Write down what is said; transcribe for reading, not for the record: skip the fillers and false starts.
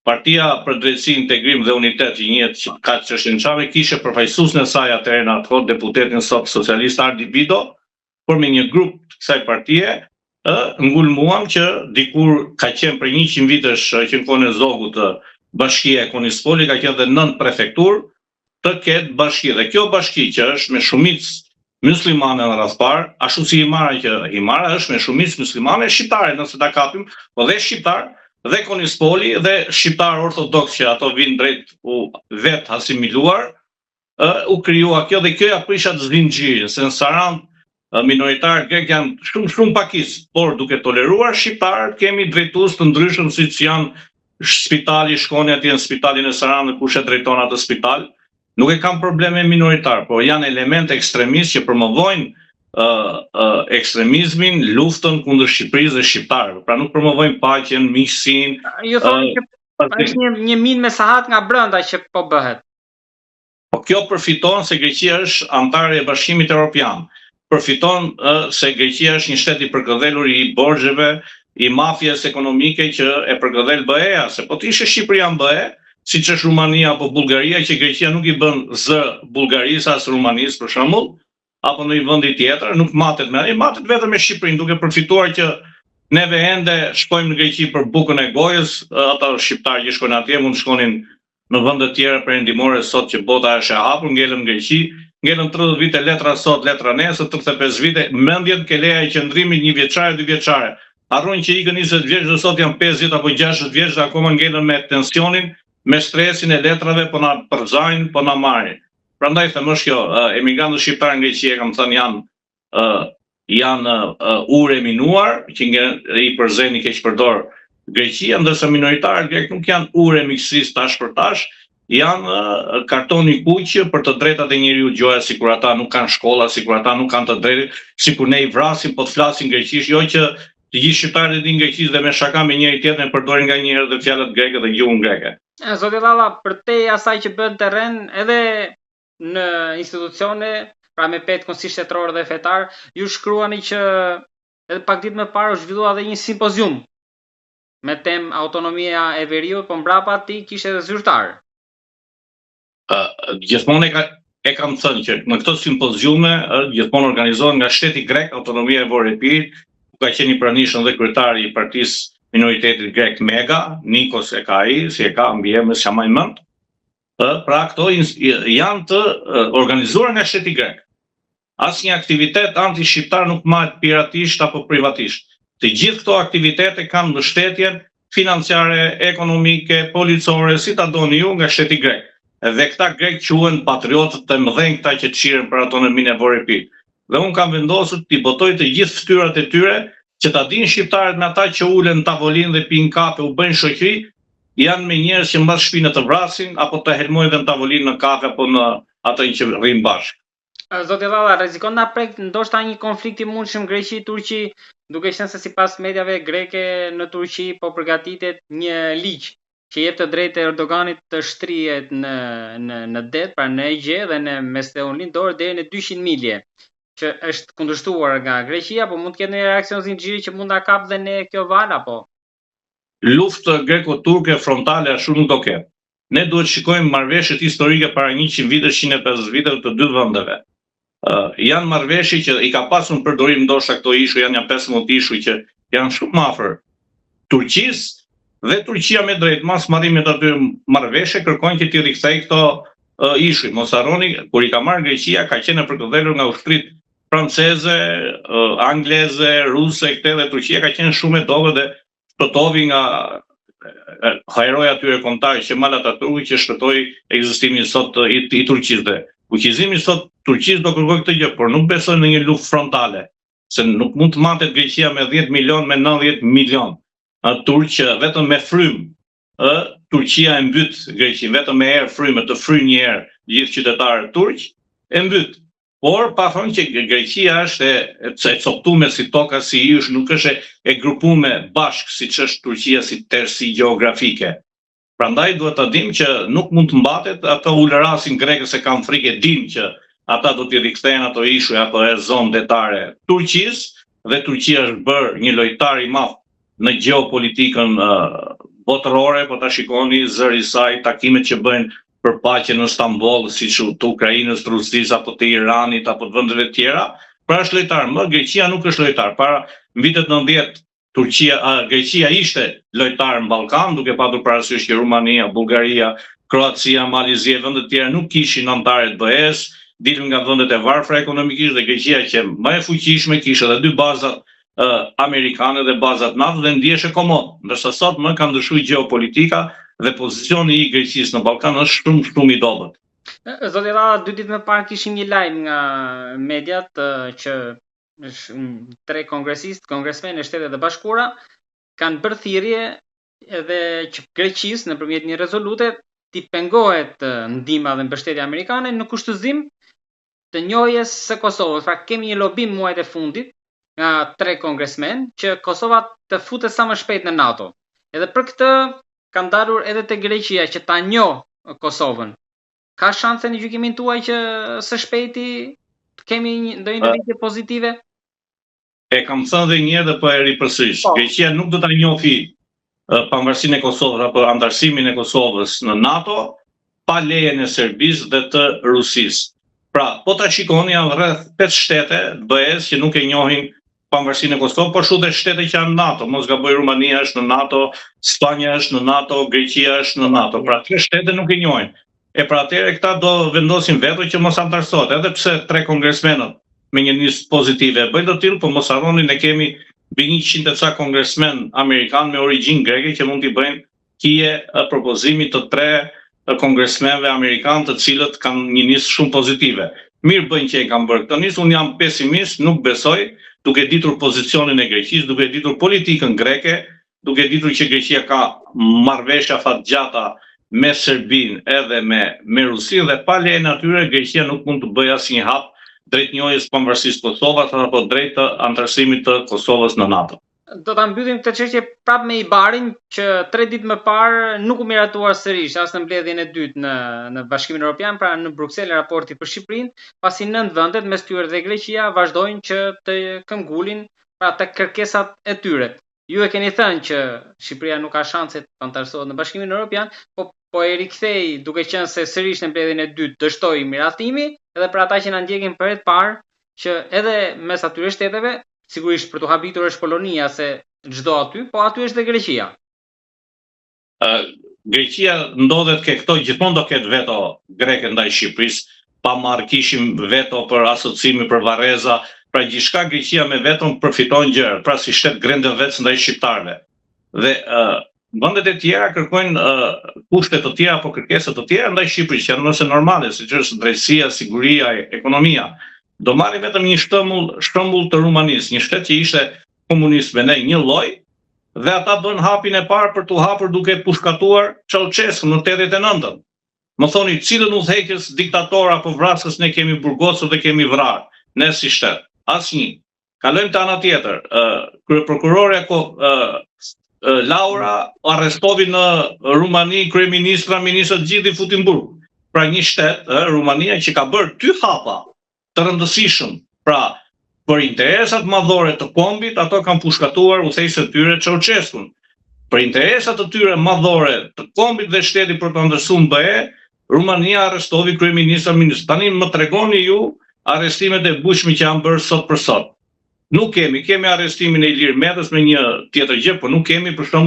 Partia për Drejtësi, Integrim dhe Unitet, që njihet ka çështjen Çavi, kishte përfaqësuesin e saj atëherë në atë kohë deputetin sot socialist Ardi Bido, por me një grup të kësaj partie ngulmuam që dikur ka qenë për 100 vitesh që në kohën e Zogut bashkia e Konispoli ka qenë dhe 9 prefekturë të ketë bashki. Dhe kjo bashki që është me shumicë muslimane në radh parë, ashtu si Himara është me shumicë muslimane shqiptare, nëse ta kapim, po dhe shqiptar, dhe Konispoli dhe shqiptar ortodoks që ato vinë drejt vetë asimiluar, u krijua kjo dhe kjo ja prisha të zvindxhirin, se në Sarand minoritarët grek janë shumë pakis, por duke toleruar shqiptarët kemi drejtues të ndryshëm siç janë spitali, shkoni atje në spitalin e Sarandit, kush e drejton atë spital. Nuk e kam probleme minoritar, por janë elemente ekstremistë që promovojnë ekstremizmin, luftën kundër Shqipërisë dhe shqiptarëve. Pra nuk promovojnë paqen, miqësinë. Ju thoni që është një minë me sahat nga brenda që po bëhet. Po kjo përfiton se Greqia është antare e Bashkimit Evropian. Përfiton se Greqia është një shtet i përkëdhelur i borxheve, i mafjes ekonomike që e përkëdhel BE-ja, se po të ishte Shqipëria në BE, siç është Rumania apo Bullgaria, që Greqia nuk i bën zë Bullgarisë as Rumanisë për shembull, apo në një vend tjetër, nuk matet vetëm me Shqipërinë, duke përfituar që neve ende shkojmë në Greqi për bukën e gojës, ata shqiptarë që shkojnë atje mund të shkonin në vende tjera perëndimore sot që bota është e hapur, ngelën në Greqi, ngelën 30 vite letra sot, letra nesër, 35 vite, mendjet ke leja e qëndrimit 1 vjeçare, 2 vjeçare. Harrojnë që ikën 20 vjeç dhe sot janë 50 apo 60 vjeç dhe akoma ngelën me tensionin, me stresin e letrave, po na përzajnë, po na marrin. Prandaj them është kjo, emigrantët shqiptarë në Greqi, kam thënë, janë urë e minuar, që i përzeni keq përdor Greqia, ndërsa minoritarët grek nuk janë urë e miqësisë tash për tash, janë kartoni kuq për të drejtat e njeriut, gjoja sikur ata nuk kanë shkolla, sikur ata nuk kanë të drejtë, sikur ne i vrasim po të flasin greqisht, jo që të gjithë shqiptarët e dinë greqisht dhe me shaka me njëri tjetrin përdorin nganjëherë dhe fjalët greke dhe gjuhën greke. Zoti Dhalla, përtej asaj që bën terren edhe në institucione, pra me petë konsill shtetror dhe fetar, ju shkruani që edhe pak ditë më parë u zhvillua edhe një simpozium me temë autonomia e veriut, po mbrapa atij kishte edhe zyrtar. Gjithmonë e kam thënë që në këto simpoziume gjithmonë organizohen nga shteti grek, autonomia e Vorepirit, ku ka qenë i pranishëm dhe kryetari i partisë minoritetit grek Mega, Nikos e ka ai, si e ka mbi emrin Shamaj Mend. Pra këto janë të organizuar nga shteti grek. Asnjë aktivitet anti-shqiptar nuk mahet piratisht apo privatisht. Të gjithë këto aktivitete kanë mbështetjen financiare, ekonomike, policore, si ta doni ju, nga shteti grek. Dhe këta grek quhen patriotët të mëdhenj, këta që çiren për autonominë e Vorepirit. Dhe unë kam vendosur t'i botoj të gjithë fytyrat e tyre, që ta dinë shqiptarët me ata që ulen në tavolinë dhe pinë kafe, u bëjnë shoqëri, janë me njerëz që mbas shpinën të vrasin apo të helmojnë dhe në tavolinë në kafe apo në atë që rrin bashkë. Zoti Dhalla, rrezikon ta prek ndoshta një konflikt i mundshëm Greqi-Turqi, duke qenë se sipas mediave greke në Turqi po përgatitet një ligj që jep të drejtë Erdoganit të shtrihet në det, pra në Egje dhe në Mesdheun Lindor deri në 200 milje, që është kundërshtuar nga Greqia, po mund të ketë një reakcion zinxhiri që mund ta kap dhe ne kjo val apo? Luftë greko-turke frontale ashtu nuk do ketë. Ne duhet shikojmë marrëveshjet historike para 100 vitesh, 150 viteve të dy vendeve. Janë marrëveshje që i ka pasur në përdorim ndoshta këto ishuj, janë 15 ishuj që janë shumë afër Turqisë dhe Turqia me drejt mas marrimit aty marrëveshje kërkojnë që t'i rikthej këto ishuj. Mos harroni, kur i ka marrë Greqia ka qenë përkëdhelur nga ushtrit franceze, angleze, ruse, këte dhe Turqia ka qenë shumë e dobët dhe shpëtovi nga heroja atyre kombëtar Kemal Atatürk që shpëtoi ekzistimin sot i Turqisë dhe fuqizimi sot Turqisë do kërkojë këtë gjë, por nuk besoj në një luftë frontale, se nuk mund të matet Greqia me 10 milion, me 90 milion turq vetëm me frymë. Turqia e mbyt Greqinë vetëm me erë frymë, të fryjë një herë gjithë qytetarët turq, e mbyt. Por pa thonë që Greqia është e coptuar si toka, si ish, nuk është e grupuar bashkë siç është Turqia si tërësi gjeografike. Prandaj duhet ta dimë që nuk mund të mbatet, ata ulërasin grekët se kanë frikë, dinë që ata do t'i rikthehen ato ishuj apo e zonë detare Turqisë, dhe Turqia është bërë një lojtar i madh në gjeopolitikën botërore, po ta shikoni zëri i saj, takimet që bëjnë për paqe në Stamboll, siç të Ukrainës, të Rusisë apo të Iranit apo të vendeve tjera, pra është lojtar. Më Greqia nuk është lojtar. Para vitet 90 Greqia ishte lojtar në Ballkan, duke patur parasysh që Rumania, Bullgaria, Kroacia, Malizia, vendet e tjera nuk kishin anëtarë të BE-s, dilën nga vendet e varfra ekonomikisht, dhe Greqia që më e fuqishme kishte edhe 2 bazat amerikane dhe bazat NATO dhe ndjeshe komod. Ndërsa sot më ka ndryshuar gjeopolitika dhe pozicioni i Greqisë në Ballkan është shumë i dobët. Zoti Rada, 2 ditë më parë kishim një lajm nga mediat që 3 kongresmenë e Shtetet e Bashkuara kanë bërë thirrje edhe që Greqisë nëpërmjet një rezolute t'i pengohet ndihma dhe mbështetja amerikane në kushtëzim të njohjes së Kosovës. Pra kemi një lobim muajt e fundit nga 3 kongresmenë që Kosova të futet sa më shpejt në NATO. Edhe për këtë kanë dalur edhe te Greqia që ta njohë Kosovën. Ka shanse në gjykimin tuaj që së shpejti të kemi ndonjë ndërlidhje pozitive? E kam thënë dhe një herë dhe po e ripërsërish. Greqia nuk do ta njohë pavarësinë e Kosovës apo antarësimin e Kosovës në NATO pa lejen e Serbisë dhe të Rusisë. Pra, po ta shikoni janë rreth 5 shtete BE-s që nuk e njohin pavarësinë e Kosovës, por shumë shtete që janë në NATO. Mos gaboj, Rumania është në NATO, Spanja është në NATO, Greqia është në NATO. Pra, 3 shtete nuk e njohin. E pra atëherë këta do vendosin veto që mos antarësohet, edhe pse 3 kongresmenët me një nisë pozitive e bëjnë të tillë, po mos harroni ne kemi mbi 100 e ca kongresmen amerikan me origjinë greke që mund t'i bëjnë hije propozimit të 3 kongresmenëve amerikan të cilët kanë një nisë shumë pozitive. Mirë bëjnë që e kanë bërë këtë nisë, unë jam pesimist, nuk besoj, duke ditur pozicionin e Greqisë, duke ditur politikën greke, duke ditur që Greqia ka marrëveshje fatgjata me Serbinë edhe me Rusinë dhe pa lejen e atyre Greqia nuk mund të bëjë asnjë hap drejt njohjes pavarësisë Kosovës apo drejt të antarësimit të Kosovës në NATO. Do ta mbyllim këtë çështje prapë me Ibarin që 3 ditë më parë nuk u miratuar sërish as në mbledhjen e dytë në Bashkimin Evropian, pra në Bruksel raporti për Shqipërinë, pasi 9 vendet mes tyre dhe Greqia vazhdojnë që të këmbgulin pra të kërkesat e tyre. Ju e keni thënë që Shqipëria nuk ka shanse të antarësohet në Bashkimin Evropian, po e rikthej duke qenë se sërish në mbledhjen e dytë dështoi miratimi, edhe për ata që na ndjekin për herë të parë që edhe mes atyre shteteve, sigurisht për të habitur është Polonia se çdo aty, po aty është dhe Greqia. Greqia ndodhet ke këto, gjithmonë do ketë veto greke ndaj Shqipërisë, pa marrë kishim veto për asociimi për Vareza, pra gjithçka Greqia me veton përfiton gjëra, pra si shtet grende vetë ndaj shqiptarëve. Dhe vendet e tjera kërkojnë kushte të tjera apo kërkesa të tjera ndaj Shqipërisë, që janë nëse normale, siç është drejtësia, siguria, ekonomia. Do marrim vetëm një shembull të Rumanisë, një shtet që ishte komunist me një lloj, dhe ata bën hapin e parë për t'u hapur duke pushkatuar Ceaușescu në 89-ën. Më thoni, cilën udhëheqës diktator apo vrasës ne kemi burgosur dhe kemi vrarë, ne si shtet? Asnjë. Kalojmë te ana tjetër. Kryeprokurore Laura arrestovi në Rumani kryeministra, ministrat gjithë i futin burg. Pra një shtet, Rumania, që ka bërë 2 hapa të rëndësishëm, pra për interesat madhore të kombit, ato kanë pushkatuar udhëheqësit e tyre Ceaușescun. Për interesat të tyre madhore të kombit dhe shtetit për të ndërsuar BE, Rumania arrestovi kryeministra, tani më tregoni ju arrestimet e bujshme që janë bërë sot për sot. Nuk kemi arrestimin e Ilir Metës me një tjetër gjë, por nuk kemi për shembull